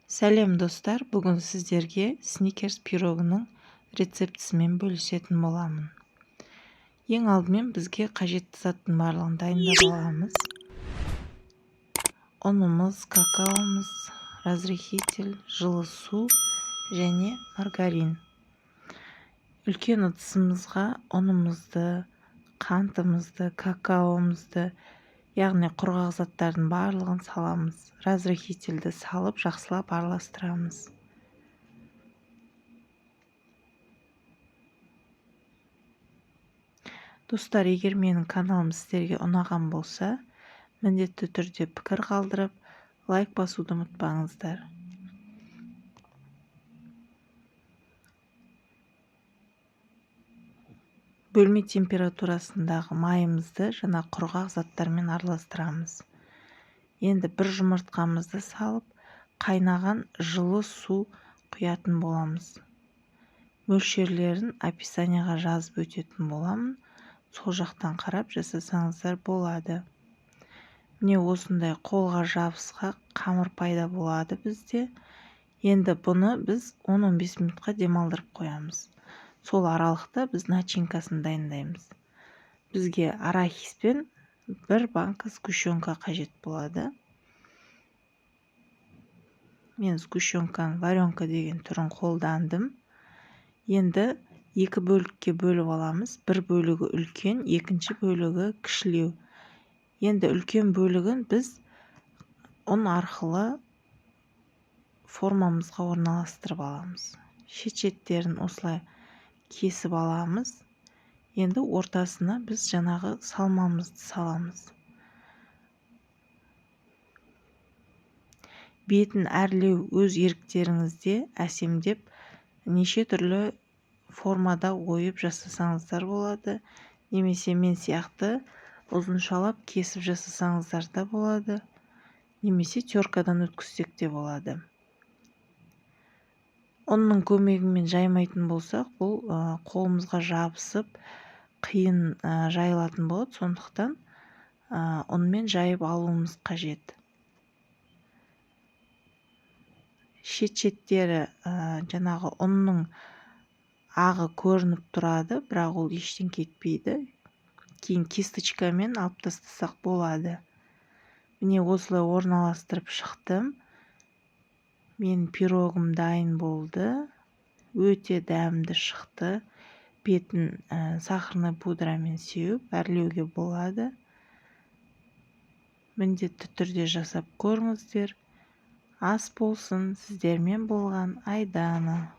Сәлем достар, бүгін сіздерге сникерс пирогының рецептісімен бөлісетін боламын. Ең алдымен бізге қажетті заттың барлығын дайындап аламыз. Ұнымыз, какаомыз, разрыхитель, жылы су және маргарин. Үлкен ыдысымызға ұнымызды, қантымызды, какаомызды, яғни құрғақ заттардың барлығын саламыз. Разрыхительді салып, жақсылап араластырамыз. Достар, егер менің каналым сіздерге ұнаған болса, міндетті түрде пікір қалдырып, лайк басуды ұмытпаңыздар. Бөлме температурасындағы майымызды жаңа құрғақ заттармен араластырамыз. Енді бір жұмыртқамызды салып, қайнаған жылы су құятын боламыз. Мөлшерлерін описанияға жазып өтетін боламын. Сол жақтан қарап жасасаңыздар болады. Міне осындай қолға жабысқақ қамыр пайда болады бізде. Енді бұны біз 10-15 минутқа демалдырып қоямыз. Сол аралықта біз начинкасын дайындаймыз. Бізге арахис пен бір банка сгущенка қажет болады. Мен сгущенканың варенка деген түрін қолдандым. Енді екі бөлікке бөліп аламыз. Бір бөлігі үлкен, екінші бөлігі кішілеу. Енді үлкен бөлігін біз ұн арқылы формамызға орналастырып аламыз. Шет-шеттерін осылай кесіп аламыз. Енді ортасына біз жаңағы салмамызды саламыз. Бетін әрлеу өз еріктеріңізде, әсемдеп неше түрлі формада ойып жасасаңыздар болады. Немесе мен сияқты ұзыншалап кесіп жасасаңыздар да болады. Немесе теркадан өткізсек те болады. Ұнның көмегімен жаймайтын болсақ, бұл қолымызға жабысып, қиын жайылатын болады. Сондықтан ұнмен жайып алуымыз қажет. Шет-шеттері жаңағы ұнның ағы көрініп тұрады, бірақ ол ештен кетпейді. Кейін кисточкамен алып тастасақ болады. Міне осылай орналастырып шықтым. Мен пирогым дайын болды. Өте дәмді шықты. Бетін сахарный пудрамен сеуіп әрлеуге болады. Міндетті түрде жасап көріңіздер. Ас болсын, сіздермен болған Айдана.